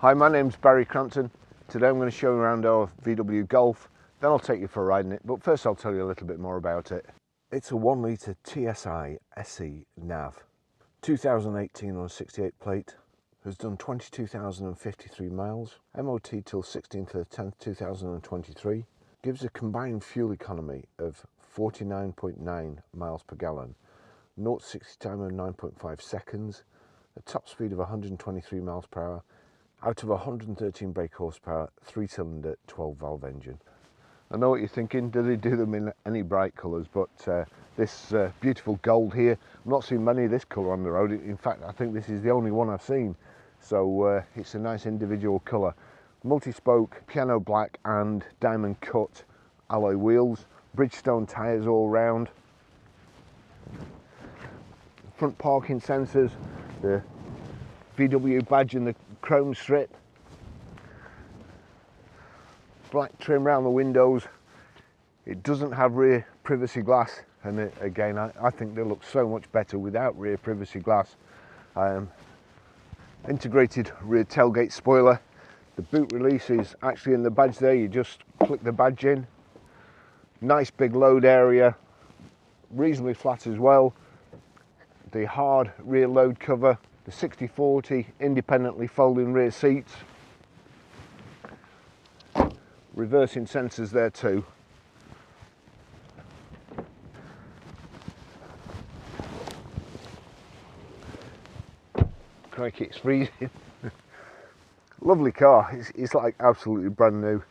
Hi, my name's Barrie Crampton. Today I'm going to show you around our VW Golf, then I'll take you for a ride in it, but first I'll tell you a little bit more about it. It's a 1 litre TSI SE nav, 2018 on a 68 plate, has done 22,053 miles, MOT till 16th of the 10th 2023, gives a combined fuel economy of 49.9 miles per gallon, 0 to 60 time of 9.5 seconds, a top speed of 123 miles per hour, out of 113 brake horsepower, 3-cylinder 12-valve engine. I know what you're thinking, do they do them in any bright colours, but this beautiful gold here, I've not seen many of this colour on the road. In fact, I think this is the only one I've seen, so it's a nice individual colour. Multi-spoke, piano black and diamond cut alloy wheels, Bridgestone tyres all round, front parking sensors, the VW badge and the chrome strip, black trim around the windows. It doesn't have rear privacy glass, and again I think they look so much better without rear privacy glass. Integrated rear tailgate spoiler. The boot release is actually in the badge there, you just click the badge in. Nice big load area, reasonably flat as well. The hard rear load cover, the 60/40 independently folding rear seats, reversing sensors there too. Crikey, it's freezing. Lovely car, it's like absolutely brand new.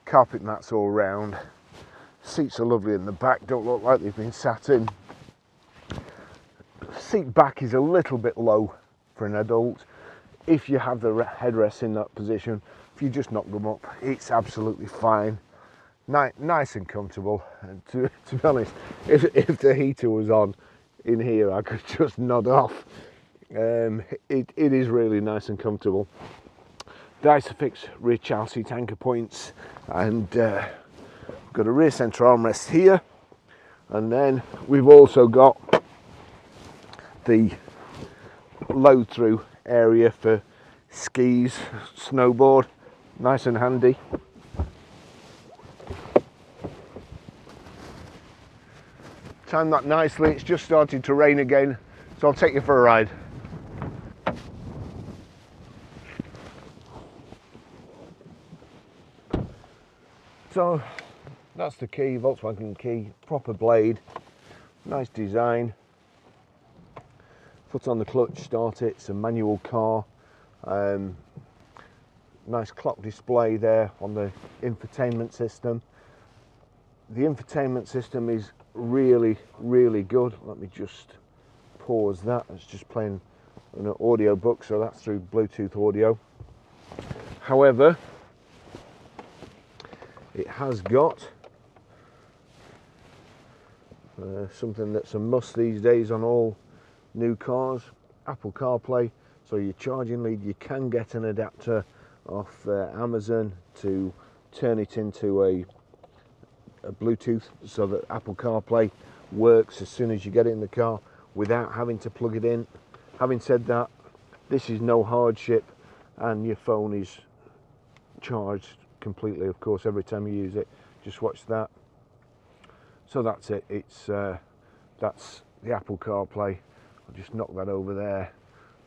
Carpet mats all round, seats are lovely in the back, don't look like they've been sat in. Seat back is a little bit low for an adult. If you have the headrests in that position, if you just knock them up, it's absolutely fine. Nice and comfortable. And to be honest, if the heater was on in here, I could just nod off. It is really nice and comfortable. The Isofix rear child seat anchor points, and got a rear centre armrest here, and then we've also got the load through area for skis, snowboard, nice and handy. Timed that nicely, it's just started to rain again, so I'll take you for a ride. So that's the key, Volkswagen key, proper blade, nice design. Foot on the clutch, start it, it's a manual car. Nice clock display there on the infotainment system. The infotainment system is really good. Let me just pause that. It's just playing an audio book, so that's through Bluetooth audio. However, it has got something that's a must these days on all new cars, Apple CarPlay. So your charging lead, you can get an adapter off Amazon to turn it into a Bluetooth, so that Apple CarPlay works as soon as you get it in the car without having to plug it in. Having said that, this is no hardship, and your phone is charged completely, of course, every time you use it. Just watch that. So that's it. It's that's the Apple CarPlay. I'll just knock that over there,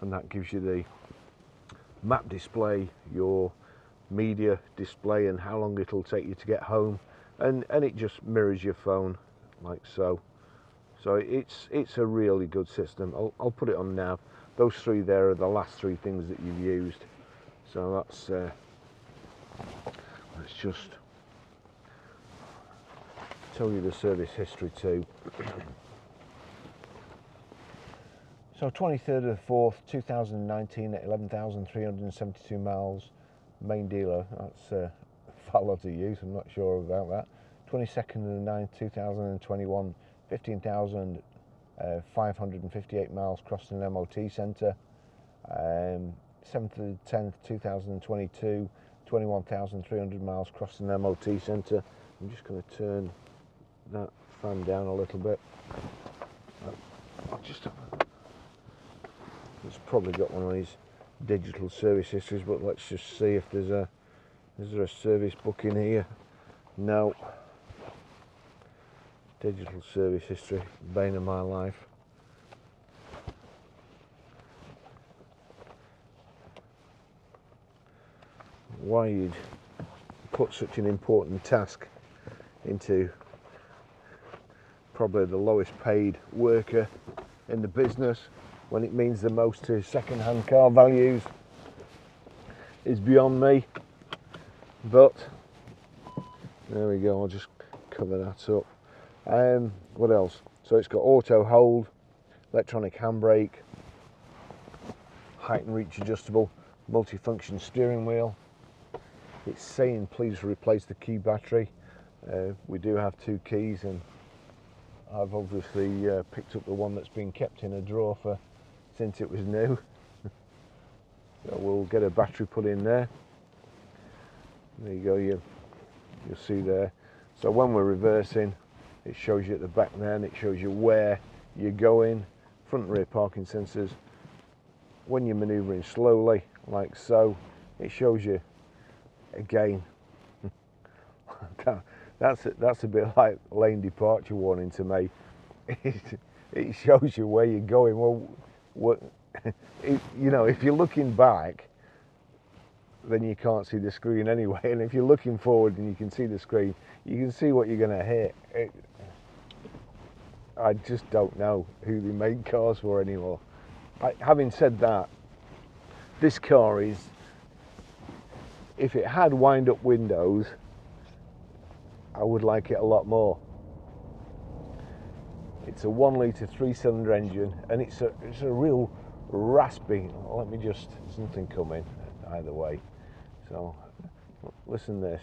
and that gives you the map display, your media display, and how long it'll take you to get home, and it just mirrors your phone like so. So it's a really good system. I'll put it on now. Those three there are the last three things that you've used. So that's let's just tell you the service history too. So 23rd of the 4th 2019 at 11,372 miles, main dealer. That's far lot of use, I'm not sure about that. 22nd of the 9th 2021, 15,558 miles crossed an MOT centre. 7th of the 10th 2022, 21,300 miles crossed an MOT centre. I'm just going to turn that fan down a little bit. I'll just have it's probably got one of these digital service histories, but let's just see if there's a, is there a service book in here? No. Digital service history, bane of my life. Why you'd put such an important task into probably the lowest paid worker in the business when it means the most to second-hand car values is beyond me. But there we go, I'll just cover that up. What else? So it's got auto hold, electronic handbrake, height and reach adjustable, multifunction steering wheel. It's saying please replace the key battery. We do have 2 keys, and I've obviously picked up the one that's been kept in a drawer for since it was new. So we'll get a battery put in there. There you go, you'll see there. So when we're reversing, it shows you at the back there, and it shows you where you're going. Front and rear parking sensors. When you're manoeuvring slowly, like so, it shows you again. That's a bit like lane departure warning to me. It shows you where you're going. Well, you know, if you're looking back, then you can't see the screen anyway. And if you're looking forward and you can see the screen, you can see what you're going to hit. I just don't know who they make cars for anymore. Having said that, this car is, if it had wind-up windows, I would like it a lot more. It's a 1 litre 3-cylinder engine, and it's a real raspy. Let me just, something coming either way. So listen to this.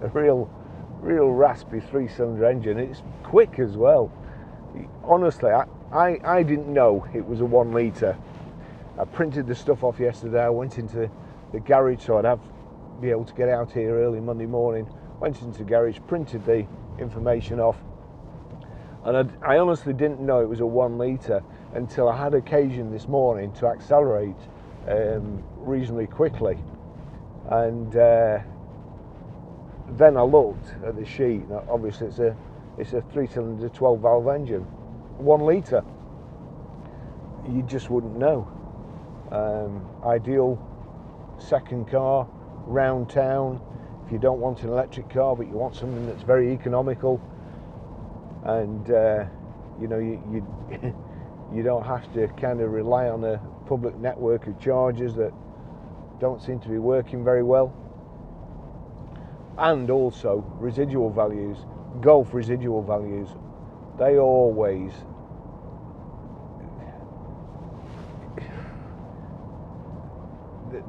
A real raspy 3-cylinder engine. It's quick as well. Honestly, I didn't know it was a 1 litre. I printed the stuff off yesterday. I went into the garage so I'd be able to get out here early Monday morning. Went into the garage, printed the information off, and I honestly didn't know it was a 1 litre until I had occasion this morning to accelerate reasonably quickly, and then I looked at the sheet. Now, obviously it's a 3-cylinder 12-valve engine, 1 litre. You just wouldn't know. Ideal second car round town if you don't want an electric car but you want something that's very economical, and you know, you don't have to kind of rely on a public network of chargers that don't seem to be working very well. And also residual values, Golf residual values, they always,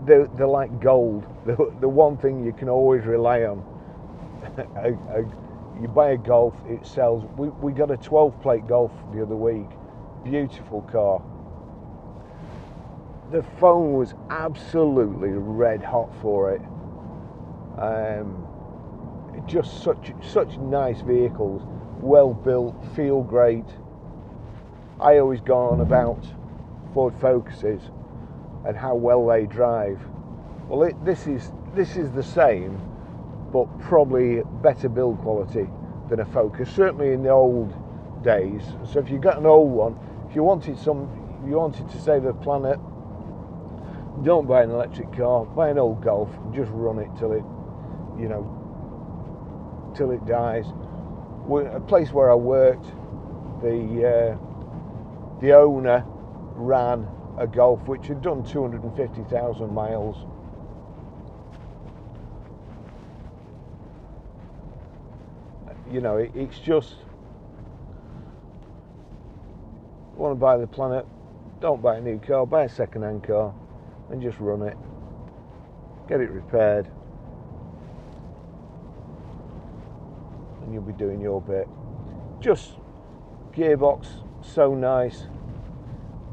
they're like gold. The one thing you can always rely on. You buy a Golf, it sells. We got a 12-plate Golf the other week, beautiful car. The phone was absolutely red hot for it. Just such nice vehicles, well built, feel great. I always go on about Ford Focuses and how well they drive. Well, this is the same, but probably better build quality than a Focus, certainly in the old days. So if you got an old one, if you wanted to save the planet, don't buy an electric car, buy an old Golf and just run it till it, you know, till it dies. A place where I worked, the owner ran a Golf which had done 250,000 miles. You know, it's just, want to buy the planet, don't buy a new car, buy a second-hand car and just run it, get it repaired, and you'll be doing your bit. Just gearbox, so nice.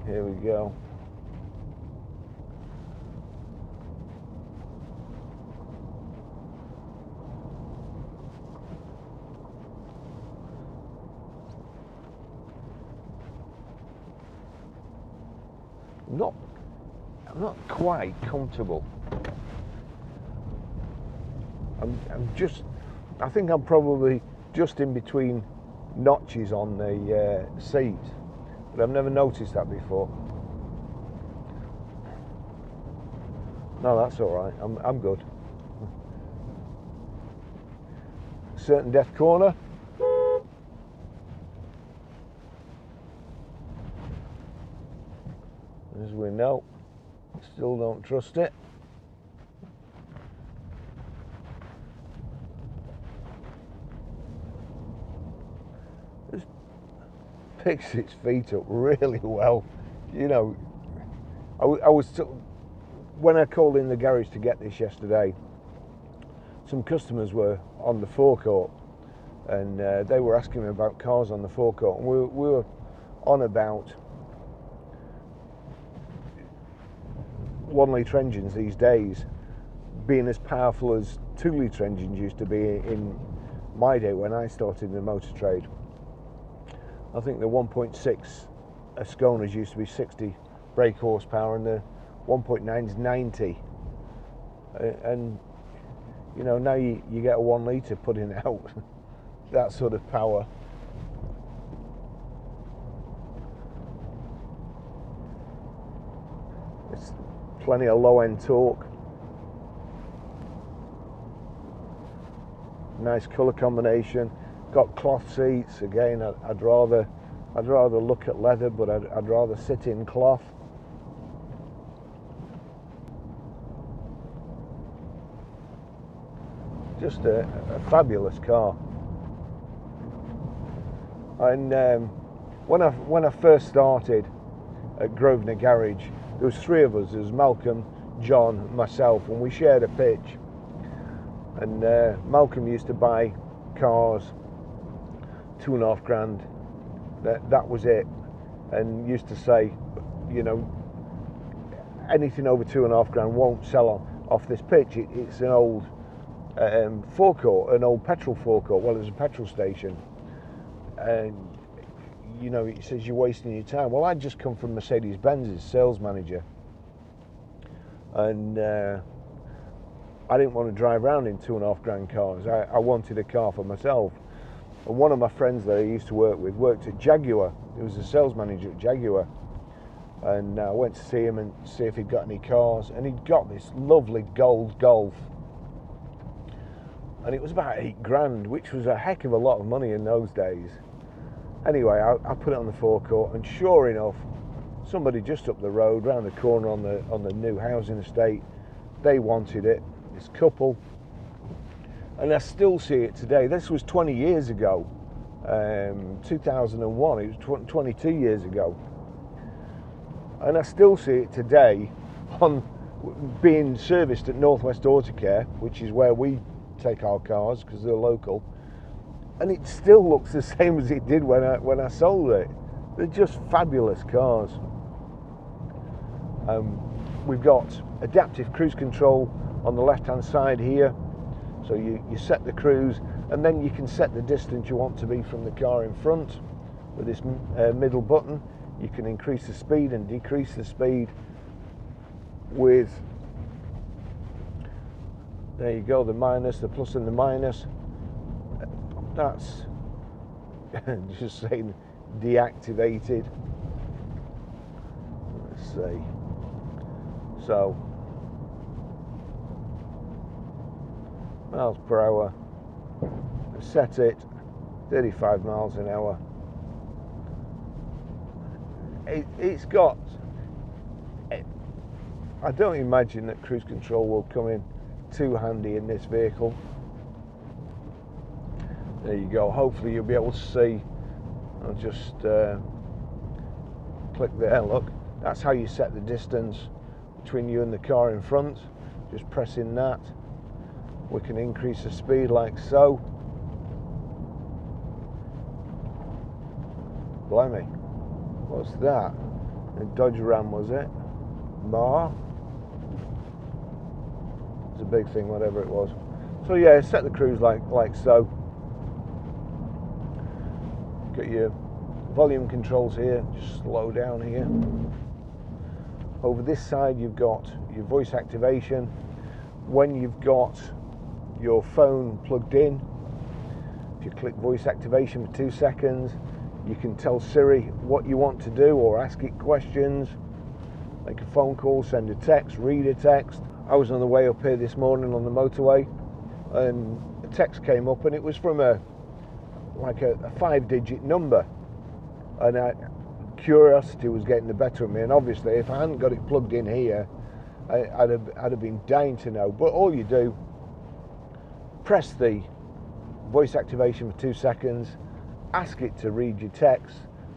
Here we go. I'm not quite comfortable. I think I'm probably just in between notches on the seat, but I've never noticed that before. No, that's all right. I'm good. Certain death corner. As we know, still don't trust it. Just picks its feet up really well. You know, when I called in the garage to get this yesterday, some customers were on the forecourt, and they were asking me about cars on the forecourt, and we were on about 1 litre engines these days being as powerful as 2 litre engines used to be in my day when I started in the motor trade. I think the 1.6 Asconas used to be 60 brake horsepower, and the 1.9 is 90. And you know, now you get a 1 litre putting out that sort of power. It's plenty of low-end torque. Nice colour combination. Got cloth seats. Again, I'd rather look at leather, but I'd rather sit in cloth. Just a fabulous car. And when I first started at Grosvenor Garage, there was 3 of us. There was Malcolm, John, myself, and we shared a pitch. And Malcolm used to buy cars, 2.5 grand. That was it. And used to say, you know, anything over 2.5 grand won't sell off this pitch. It's an old forecourt, an old petrol forecourt. Well, there's a petrol station, and you know, it says you're wasting your time. Well, I'd just come from Mercedes-Benz as sales manager, and I didn't want to drive around in 2.5 grand cars. I wanted a car for myself. And one of my friends that I used to work with worked at Jaguar. He was a sales manager at Jaguar, and I went to see him and see if he'd got any cars, and he'd got this lovely gold Golf, and it was about 8 grand, which was a heck of a lot of money in those days. Anyway, I put it on the forecourt, and sure enough, somebody just up the road, round the corner on the new housing estate, they wanted it. This couple, and I still see it today. This was 20 years ago, 2001. It was 22 years ago, and I still see it today on being serviced at Northwest Autocare, which is where we take our cars because they're local, and it still looks the same as it did when I sold it. They're just fabulous cars. We've got adaptive cruise control on the left hand side here, so you set the cruise, and then you can set the distance you want to be from the car in front with this middle button. You can increase the speed and decrease the speed with, there you go, the minus, the plus and the minus. That's just saying deactivated. Let's see. So, miles per hour. Set it 35 miles an hour. It's got, I don't imagine that cruise control will come in too handy in this vehicle. There you go. Hopefully you'll be able to see. I'll just click there. Look, that's how you set the distance between you and the car in front. Just pressing that, we can increase the speed like so. Blimey, what's that? A Dodge Ram, was it? Mar? It's a big thing, whatever it was. So yeah, set the cruise like so. Got your volume controls here, just slow down here. Over this side you've got your voice activation. When you've got your phone plugged in, if you click voice activation for 2 seconds, you can tell Siri what you want to do or ask it questions, make a phone call, send a text, read a text. I was on the way up here this morning on the motorway and a text came up and it was from a 5-digit number, and curiosity was getting the better of me, and obviously if I hadn't got it plugged in here, I'd have been dying to know. But all you do, press the voice activation for 2 seconds, ask it to read your text,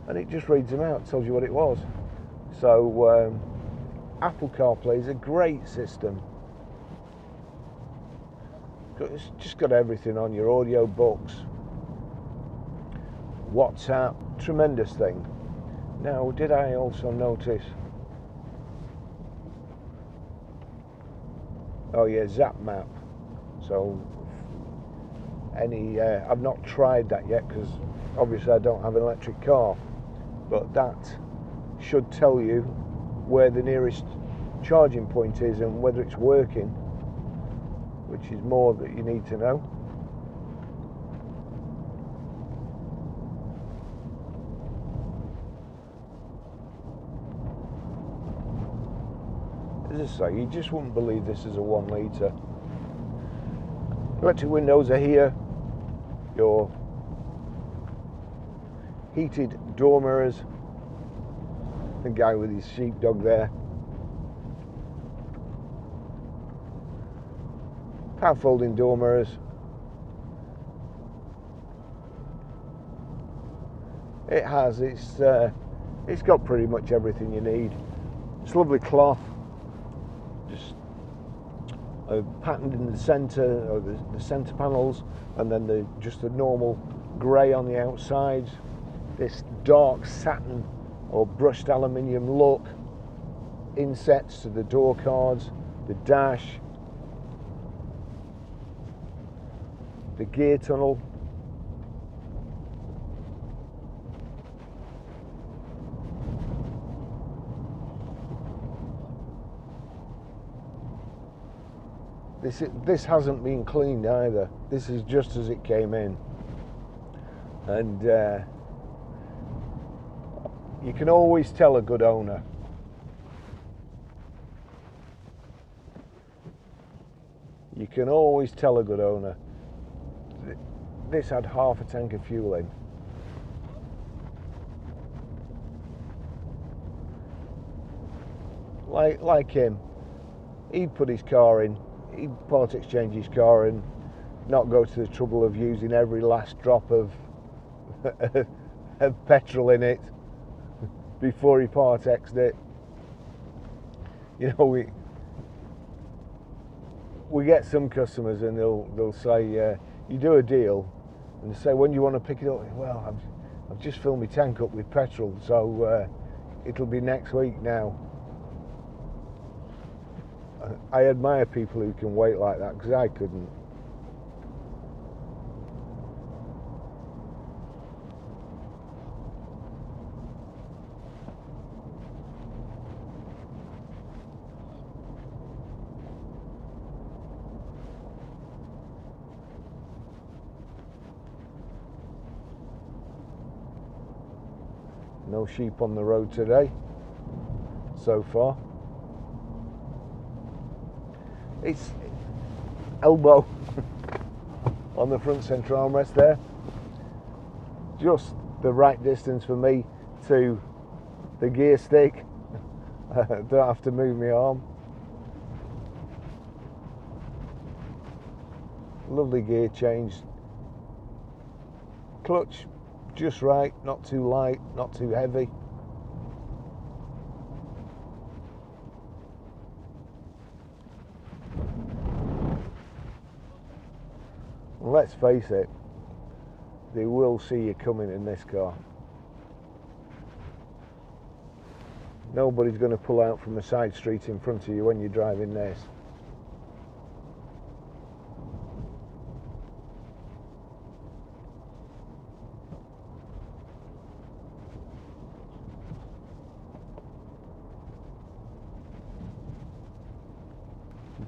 and it just reads them out, tells you what it was. So Apple CarPlay is a great system. It's just got everything on your audio books, WhatsApp, tremendous thing. Now, did I also notice? Oh yeah, Zap Map. So I've not tried that yet because obviously I don't have an electric car, but that should tell you where the nearest charging point is and whether it's working, which is more that you need to know. As I say, you just wouldn't believe this is a 1 litre. Electric windows are here, your heated door mirrors, the guy with his sheepdog there, power folding door mirrors, it's got pretty much everything you need. It's lovely cloth, just patterned in the centre, or the centre panels, and then just the normal grey on the outsides. This dark satin or brushed aluminium look, insets to the door cards, the dash, the gear tunnel. This hasn't been cleaned either. This is just as it came in, and you can always tell a good owner. You can always tell a good owner. This had half a tank of fuel in. Like him, he'd put his car in, he'd part exchange his car and not go to the trouble of using every last drop of petrol in it before he part exed it. You know, we get some customers and they'll say, you do a deal, and they say, when do you want to pick it up? Well, I've just filled my tank up with petrol, so it'll be next week now. I admire people who can wait like that, because I couldn't. No sheep on the road today, so far. It's elbow on the front centre armrest there. Just the right distance for me to the gear stick. Don't have to move my arm. Lovely gear change. Clutch just right, not too light, not too heavy. Let's face it, they will see you coming in this car. Nobody's going to pull out from a side street in front of you when you're driving this.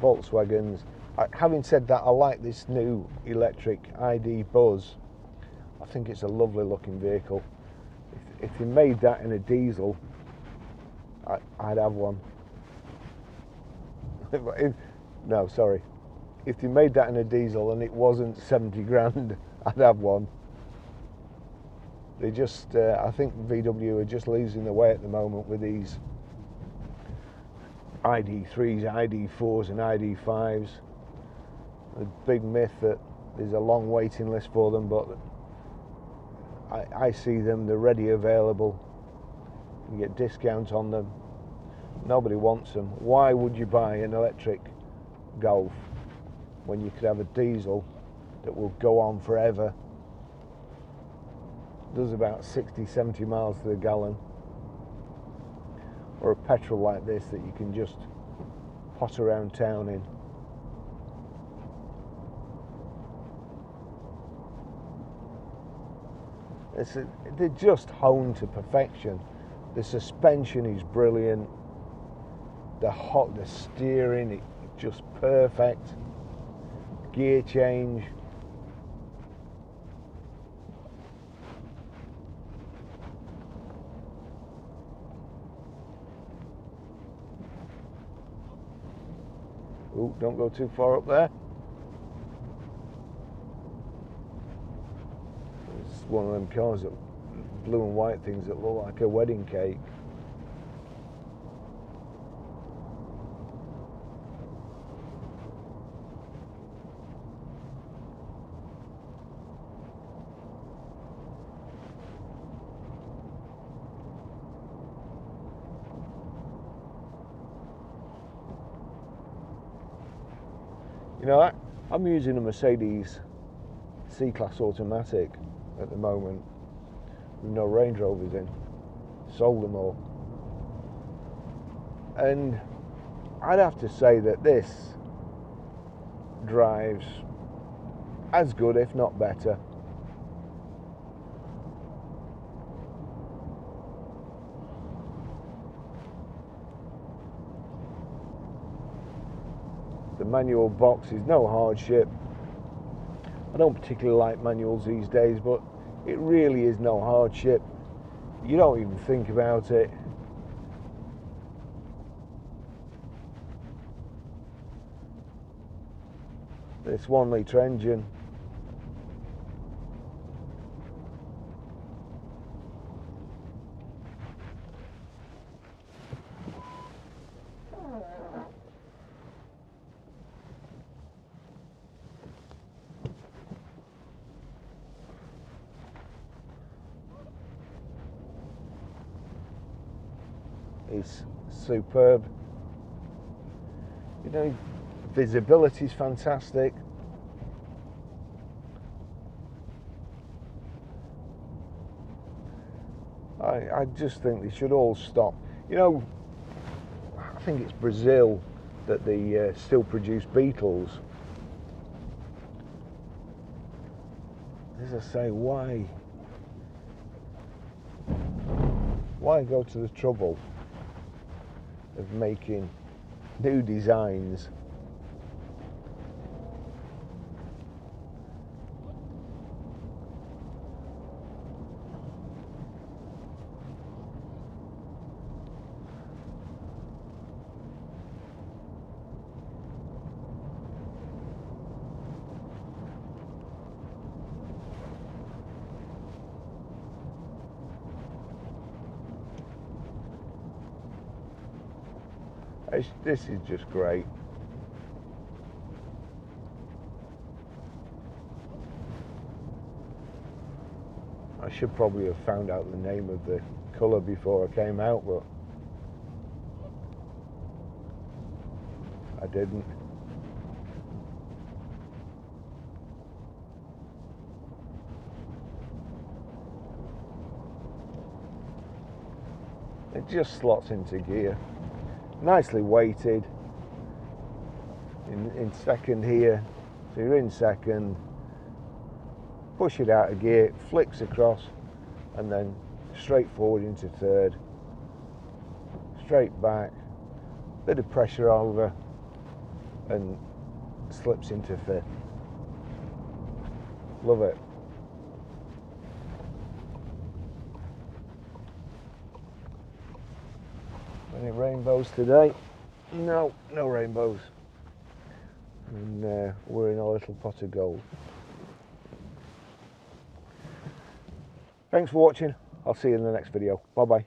Volkswagens. Having said that, I like this new electric ID Buzz. I think it's a lovely looking vehicle. If you made that in a diesel, I'd have one. No, sorry. If you made that in a diesel and it wasn't 70 grand, I'd have one. They just, I think VW are just losing their way at the moment with these ID3s, ID4s and ID5s. The big myth that there's a long waiting list for them, but I see them, they're ready, available. You get discounts on them. Nobody wants them. Why would you buy an electric Golf when you could have a diesel that will go on forever, does about 60-70 miles to the gallon, or a petrol like this that you can just pot around town in? They're just honed to perfection. The suspension is brilliant. The steering, it's just perfect. Gear change. Ooh, don't go too far up there. It's one of them cars, that blue and white things that look like a wedding cake. You know, I'm using a Mercedes C-Class automatic at the moment with no Range Rovers in. Sold them all. And I'd have to say that this drives as good, if not better. The manual box is no hardship. I don't particularly like manuals these days, but it really is no hardship. You don't even think about it. This 1 litre engine. Is superb. You know, visibility is fantastic. I just think they should all stop. You know, I think it's Brazil that they still produce Beetles. As I say, why go to the trouble of making new designs this is just great. I should probably have found out the name of the colour before I came out, but I didn't. It just slots into gear. Nicely weighted. In second here, so you're in second, push it out of gear, it flicks across, and then straight forward into third, straight back, bit of pressure over, and slips into fifth. Love it. Any rainbows today? No rainbows. And we're in a little pot of gold. Thanks for watching. I'll see you in the next video. Bye bye.